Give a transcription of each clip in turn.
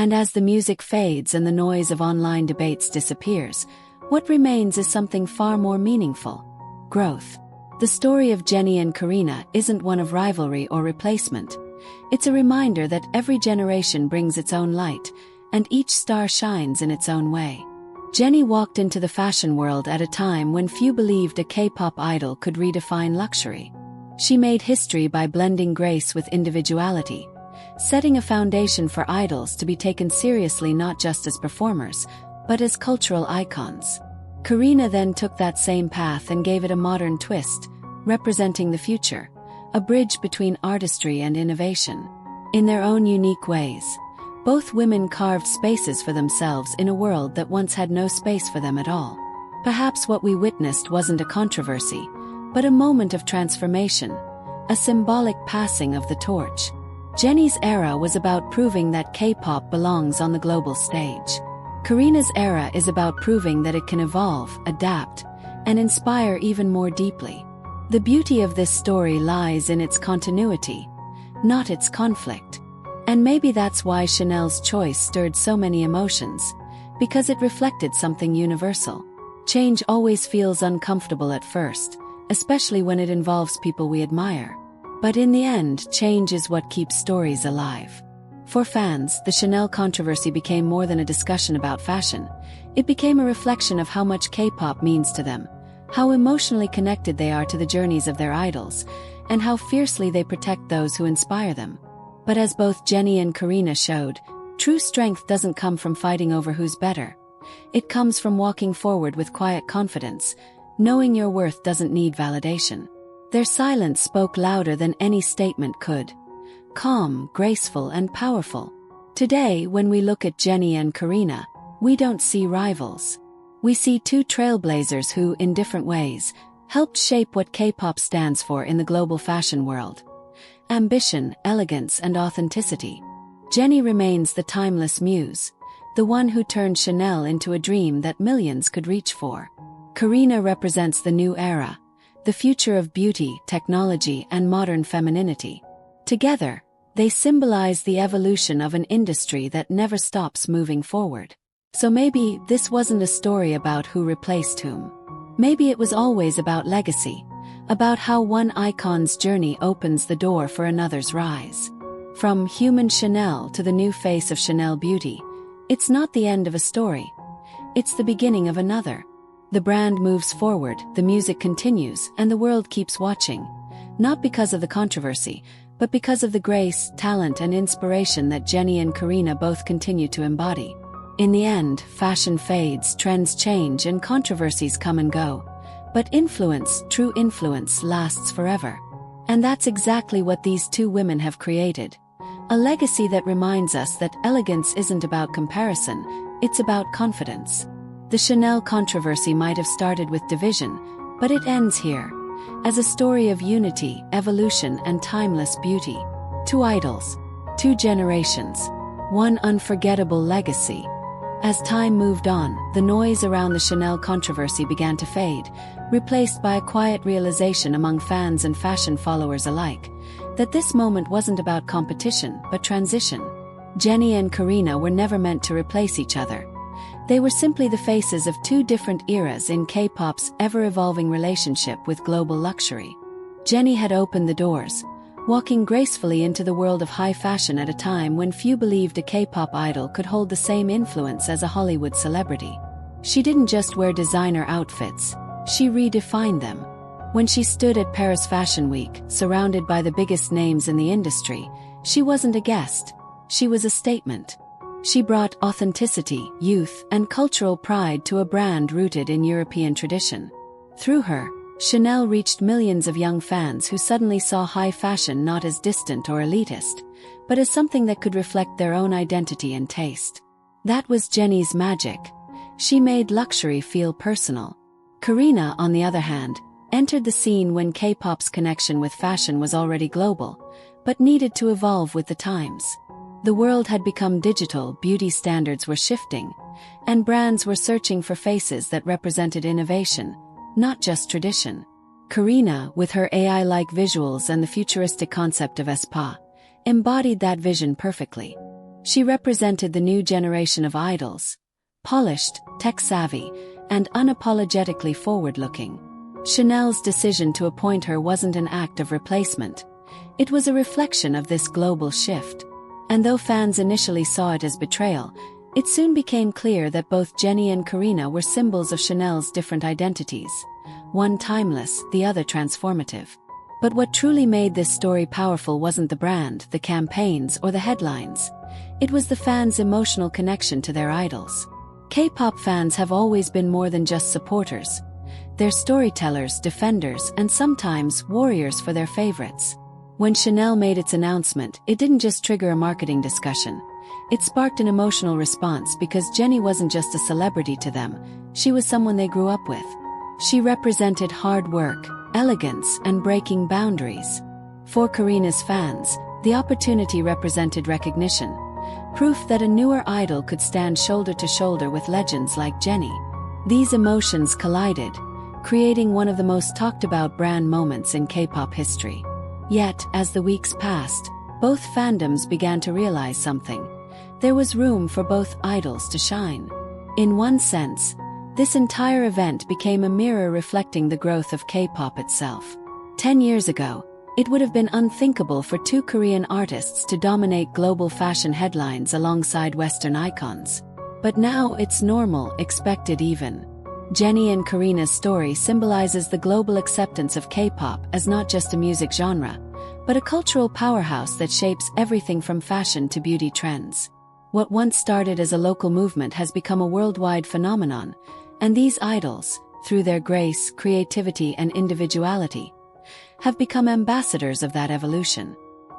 And as the music fades and the noise of online debates disappears, what remains is something far more meaningful: growth. The story of Jennie and Karina isn't one of rivalry or replacement. It's a reminder that every generation brings its own light, and each star shines in its own way. Jennie walked into the fashion world at a time when few believed a K-pop idol could redefine luxury. She made history by blending grace with individuality, setting a foundation for idols to be taken seriously not just as performers, but as cultural icons. Karina then took that same path and gave it a modern twist, representing the future, a bridge between artistry and innovation. In their own unique ways, both women carved spaces for themselves in a world that once had no space for them at all. Perhaps what we witnessed wasn't a controversy, but a moment of transformation, a symbolic passing of the torch. Jennie's era was about proving that K-pop belongs on the global stage. Karina's era is about proving that it can evolve, adapt, and inspire even more deeply. The beauty of this story lies in its continuity, not its conflict. And maybe that's why Chanel's choice stirred so many emotions, because it reflected something universal. Change always feels uncomfortable at first, especially when it involves people we admire. But in the end, change is what keeps stories alive. For fans, the Chanel controversy became more than a discussion about fashion. It became a reflection of how much K-pop means to them, how emotionally connected they are to the journeys of their idols, and how fiercely they protect those who inspire them. But as both Jennie and Karina showed, true strength doesn't come from fighting over who's better. It comes from walking forward with quiet confidence, knowing your worth doesn't need validation. Their silence spoke louder than any statement could. Calm, graceful, and powerful. Today, when we look at Jennie and Karina, we don't see rivals. We see two trailblazers who, in different ways, helped shape what K-pop stands for in the global fashion world. Ambition, elegance, and authenticity. Jennie remains the timeless muse, the one who turned Chanel into a dream that millions could reach for. Karina represents the new era, the future of beauty, technology, and modern femininity. Together, they symbolize the evolution of an industry that never stops moving forward. So maybe this wasn't a story about who replaced whom. Maybe it was always about legacy, about how one icon's journey opens the door for another's rise. From human Chanel to the new face of Chanel Beauty, it's not the end of a story. It's the beginning of another. The brand moves forward, the music continues, and the world keeps watching. Not because of the controversy, but because of the grace, talent, and inspiration that Jennie and Karina both continue to embody. In the end, fashion fades, trends change, and controversies come and go. But influence, true influence, lasts forever. And that's exactly what these two women have created. A legacy that reminds us that elegance isn't about comparison, it's about confidence. The Chanel controversy might have started with division, but it ends here, as a story of unity, evolution, and timeless beauty. Two idols, two generations, one unforgettable legacy. As time moved on, the noise around the Chanel controversy began to fade, replaced by a quiet realization among fans and fashion followers alike, that this moment wasn't about competition, but transition. Jennie and Karina were never meant to replace each other. They were simply the faces of two different eras in K-pop's ever-evolving relationship with global luxury. Jennie had opened the doors, walking gracefully into the world of high fashion at a time when few believed a K-pop idol could hold the same influence as a Hollywood celebrity. She didn't just wear designer outfits, she redefined them. When she stood at Paris Fashion Week, surrounded by the biggest names in the industry, she wasn't a guest, she was a statement. She brought authenticity, youth, and cultural pride to a brand rooted in European tradition. Through her, Chanel reached millions of young fans who suddenly saw high fashion not as distant or elitist, but as something that could reflect their own identity and taste. That was Jennie's magic. She made luxury feel personal. Karina, on the other hand, entered the scene when K-pop's connection with fashion was already global, but needed to evolve with the times. The world had become digital, beauty standards were shifting, and brands were searching for faces that represented innovation, not just tradition. Karina, with her AI-like visuals and the futuristic concept of Aespa, embodied that vision perfectly. She represented the new generation of idols, polished, tech-savvy, and unapologetically forward-looking. Chanel's decision to appoint her wasn't an act of replacement. It was a reflection of this global shift. And though fans initially saw it as betrayal, it soon became clear that both Jennie and Karina were symbols of Chanel's different identities, one timeless, the other transformative. But what truly made this story powerful wasn't the brand, the campaigns, or the headlines. It was the fans' emotional connection to their idols. K-pop fans have always been more than just supporters. They're storytellers, defenders, and sometimes warriors for their favorites. When Chanel made its announcement, it didn't just trigger a marketing discussion. It sparked an emotional response because Jennie wasn't just a celebrity to them, she was someone they grew up with. She represented hard work, elegance, and breaking boundaries. For Karina's fans, the opportunity represented recognition, proof that a newer idol could stand shoulder to shoulder with legends like Jennie. These emotions collided, creating one of the most talked about brand moments in K-pop history. Yet, as the weeks passed, both fandoms began to realize something. There was room for both idols to shine. In one sense, this entire event became a mirror reflecting the growth of K-pop itself. 10 years ago, it would have been unthinkable for two Korean artists to dominate global fashion headlines alongside Western icons. But now it's normal, expected even. Jennie and Karina's story symbolizes the global acceptance of K-pop as not just a music genre, but a cultural powerhouse that shapes everything from fashion to beauty trends. What once started as a local movement has become a worldwide phenomenon, and these idols, through their grace, creativity, and individuality, have become ambassadors of that evolution.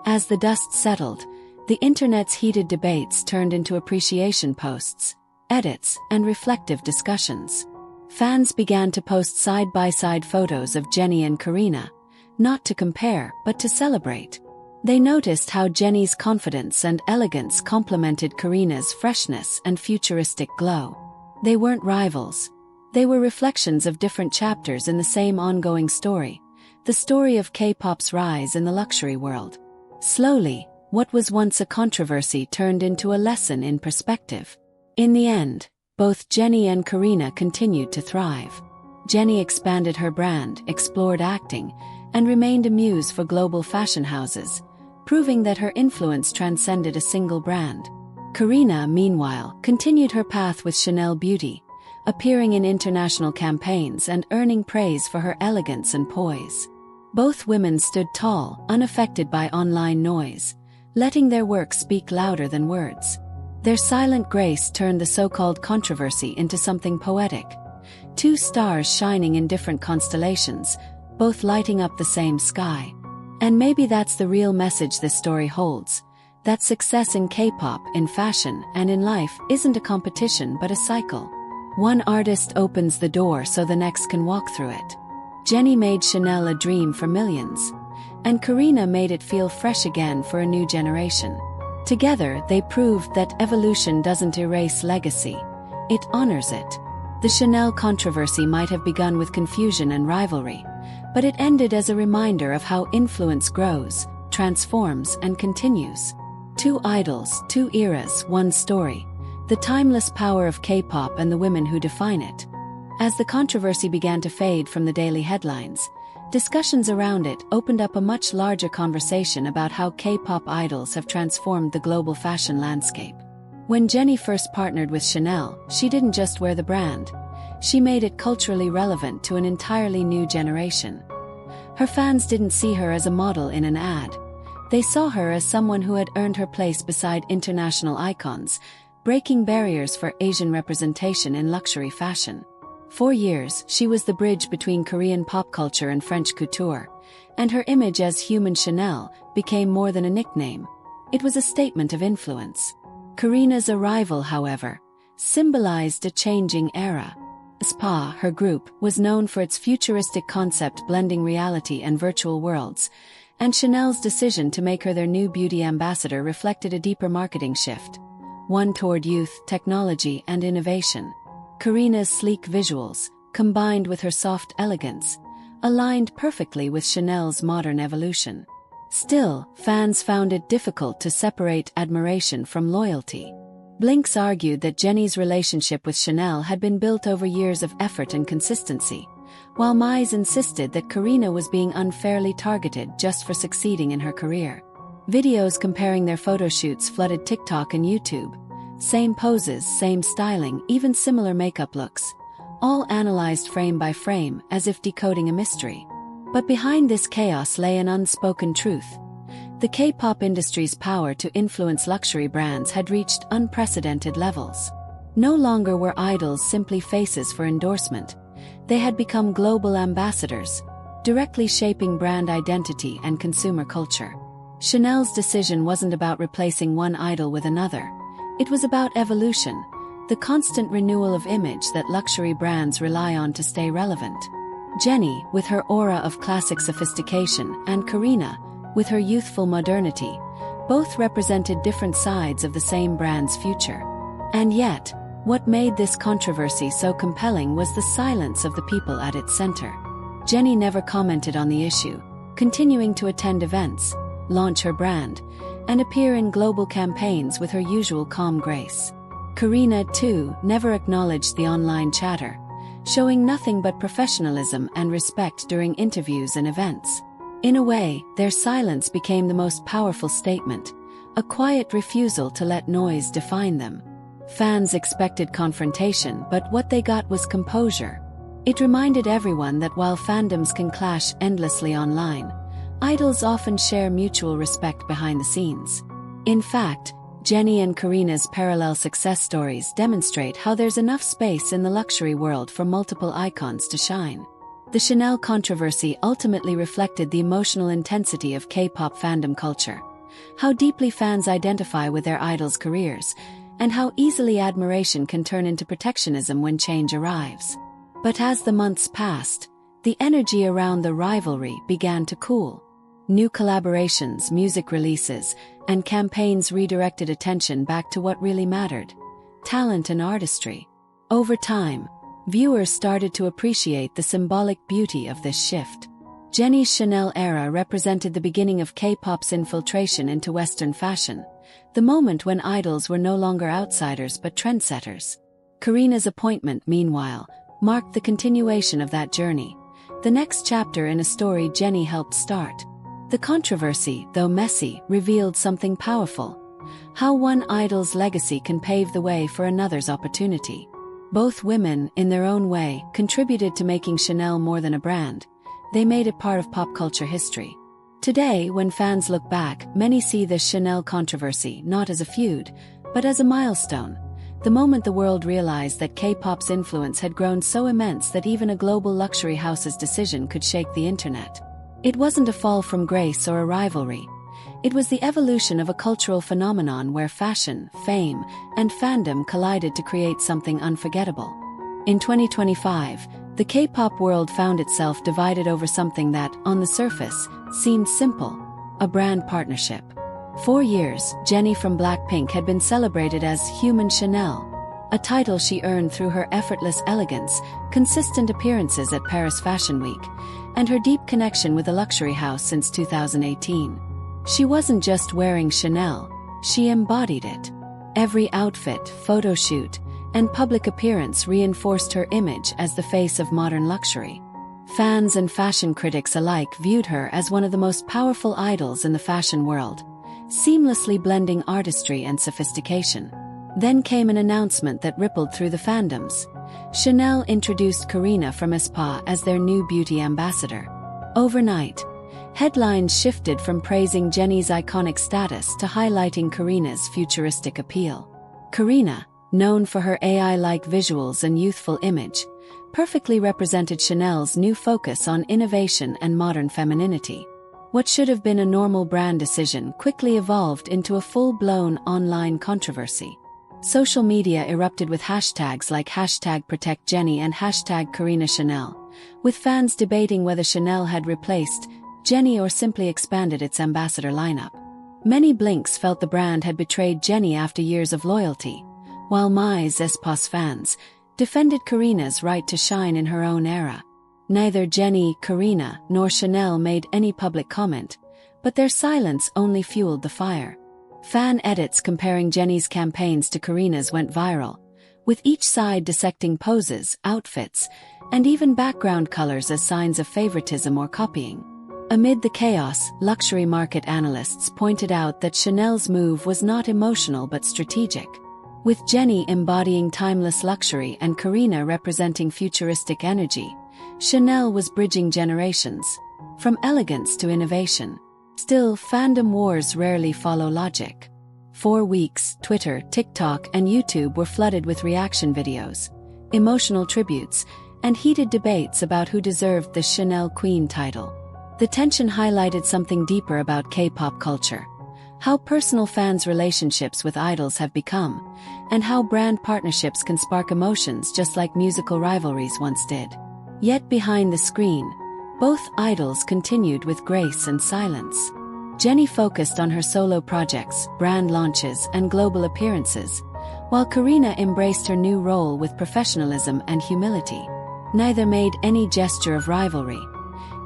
As the dust settled, the internet's heated debates turned into appreciation posts, edits, and reflective discussions. Fans began to post side-by-side photos of Jennie and Karina, not to compare, but to celebrate. They noticed how Jennie's confidence and elegance complemented Karina's freshness and futuristic glow. They weren't rivals. They were reflections of different chapters in the same ongoing story, the story of K-pop's rise in the luxury world. Slowly, what was once a controversy turned into a lesson in perspective. In the end, both Jennie and Karina continued to thrive. Jennie expanded her brand, explored acting, and remained a muse for global fashion houses, proving that her influence transcended a single brand. Karina, meanwhile, continued her path with Chanel Beauty, appearing in international campaigns and earning praise for her elegance and poise. Both women stood tall, unaffected by online noise, letting their work speak louder than words. Their silent grace turned the so-called controversy into something poetic. Two stars shining in different constellations, both lighting up the same sky. And maybe that's the real message this story holds, that success in K-pop, in fashion, and in life isn't a competition but a cycle. One artist opens the door so the next can walk through it. Jennie made Chanel a dream for millions, and Karina made it feel fresh again for a new generation. Together, they proved that evolution doesn't erase legacy, it honors it. The Chanel controversy might have begun with confusion and rivalry, but it ended as a reminder of how influence grows, transforms, and continues. Two idols, two eras, one story. The timeless power of K-pop and the women who define it. As the controversy began to fade from the daily headlines, discussions around it opened up a much larger conversation about how K-pop idols have transformed the global fashion landscape. When Jennie first partnered with Chanel, she didn't just wear the brand. She made it culturally relevant to an entirely new generation. Her fans didn't see her as a model in an ad. They saw her as someone who had earned her place beside international icons, breaking barriers for Asian representation in luxury fashion. For years, she was the bridge between Korean pop culture and French couture, and her image as Human Chanel became more than a nickname. It was a statement of influence. Karina's arrival, however, symbolized a changing era. Aespa, her group, was known for its futuristic concept blending reality and virtual worlds, and Chanel's decision to make her their new beauty ambassador reflected a deeper marketing shift, one toward youth, technology, and innovation. Karina's sleek visuals, combined with her soft elegance, aligned perfectly with Chanel's modern evolution. Still, fans found it difficult to separate admiration from loyalty. Blinks argued that Jennie's relationship with Chanel had been built over years of effort and consistency, while Mize insisted that Karina was being unfairly targeted just for succeeding in her career. Videos comparing their photo shoots flooded TikTok and YouTube. Same poses, same styling, even similar makeup looks. All analyzed frame by frame, as if decoding a mystery. But behind this chaos lay an unspoken truth. The K-pop industry's power to influence luxury brands had reached unprecedented levels. No longer were idols simply faces for endorsement. They had become global ambassadors, directly shaping brand identity and consumer culture. Chanel's decision wasn't about replacing one idol with another. It was about evolution, the constant renewal of image that luxury brands rely on to stay relevant. Jennie, with her aura of classic sophistication, and Karina, with her youthful modernity, both represented different sides of the same brand's future. And yet, what made this controversy so compelling was the silence of the people at its center. Jennie never commented on the issue, continuing to attend events, launch her brand, and appear in global campaigns with her usual calm grace. Karina, too, never acknowledged the online chatter, showing nothing but professionalism and respect during interviews and events. In a way, their silence became the most powerful statement, a quiet refusal to let noise define them. Fans expected confrontation, but what they got was composure. It reminded everyone that while fandoms can clash endlessly online, idols often share mutual respect behind the scenes. In fact, Jennie and Karina's parallel success stories demonstrate how there's enough space in the luxury world for multiple icons to shine. The Chanel controversy ultimately reflected the emotional intensity of K-pop fandom culture, how deeply fans identify with their idols' careers, and how easily admiration can turn into protectionism when change arrives. But as the months passed, the energy around the rivalry began to cool. New collaborations, music releases, and campaigns redirected attention back to what really mattered: talent and artistry. Over time, viewers started to appreciate the symbolic beauty of this shift. Jennie's Chanel era represented the beginning of K-pop's infiltration into Western fashion, the moment when idols were no longer outsiders but trendsetters. Karina's appointment, meanwhile, marked the continuation of that journey, the next chapter in a story Jennie helped start. The controversy, though messy, revealed something powerful: how one idol's legacy can pave the way for another's opportunity. Both women, in their own way, contributed to making Chanel more than a brand. They made it part of pop culture history. Today, when fans look back, many see the Chanel controversy not as a feud, but as a milestone, the moment the world realized that K-pop's influence had grown so immense that even a global luxury house's decision could shake the internet. It wasn't a fall from grace or a rivalry. It was the evolution of a cultural phenomenon where fashion, fame, and fandom collided to create something unforgettable. In 2025, the K-pop world found itself divided over something that, on the surface, seemed simple: a brand partnership. For years, Jennie from BLACKPINK had been celebrated as Human Chanel, a title she earned through her effortless elegance, consistent appearances at Paris Fashion Week, and her deep connection with the luxury house since 2018. She wasn't just wearing Chanel, she embodied it. Every outfit, photo shoot, and public appearance reinforced her image as the face of modern luxury. Fans and fashion critics alike viewed her as one of the most powerful idols in the fashion world, seamlessly blending artistry and sophistication. Then came an announcement that rippled through the fandoms. Chanel introduced Karina from Aespa as their new beauty ambassador. Overnight, headlines shifted from praising Jennie's iconic status to highlighting Karina's futuristic appeal. Karina, known for her AI-like visuals and youthful image, perfectly represented Chanel's new focus on innovation and modern femininity. What should have been a normal brand decision quickly evolved into a full-blown online controversy. Social media erupted with hashtags like #ProtectJennie and #KarinaChanel, with fans debating whether Chanel had replaced Jennie or simply expanded its ambassador lineup. Many Blinks felt the brand had betrayed Jennie after years of loyalty, while Mize Aespa's fans defended Karina's right to shine in her own era. Neither Jennie, Karina, nor Chanel made any public comment, But their silence only fueled the fire. Fan edits comparing Jennie's campaigns to Karina's went viral, with each side dissecting poses, outfits, and even background colors as signs of favoritism or copying. Amid the chaos, luxury market analysts pointed out that Chanel's move was not emotional but strategic. With Jennie embodying timeless luxury and Karina representing futuristic energy, Chanel was bridging generations, from elegance to innovation. Still, fandom wars rarely follow logic. For weeks, Twitter, TikTok, and YouTube were flooded with reaction videos, emotional tributes, and heated debates about who deserved the Chanel Queen title. The tension highlighted something deeper about K-pop culture, how personal fans' relationships with idols have become, and how brand partnerships can spark emotions just like musical rivalries once did. Yet behind the screen, both idols continued with grace and silence. Jennie focused on her solo projects, brand launches, and global appearances, while Karina embraced her new role with professionalism and humility. Neither made any gesture of rivalry.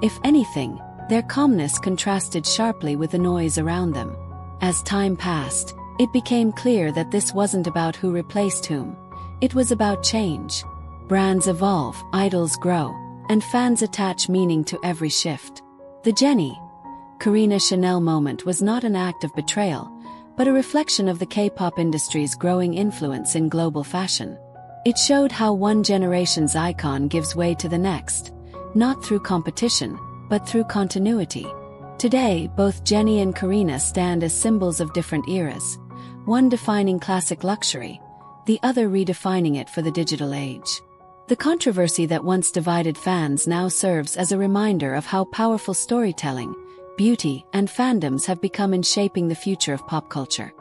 If anything, their calmness contrasted sharply with the noise around them. As time passed, it became clear that this wasn't about who replaced whom. It was about change. Brands evolve, idols grow, and fans attach meaning to every shift. The Jennie, Karina Chanel moment was not an act of betrayal, but a reflection of the K-pop industry's growing influence in global fashion. It showed how one generation's icon gives way to the next, not through competition, but through continuity. Today, both Jennie and Karina stand as symbols of different eras, one defining classic luxury, the other redefining it for the digital age. The controversy that once divided fans now serves as a reminder of how powerful storytelling, beauty, and fandoms have become in shaping the future of pop culture.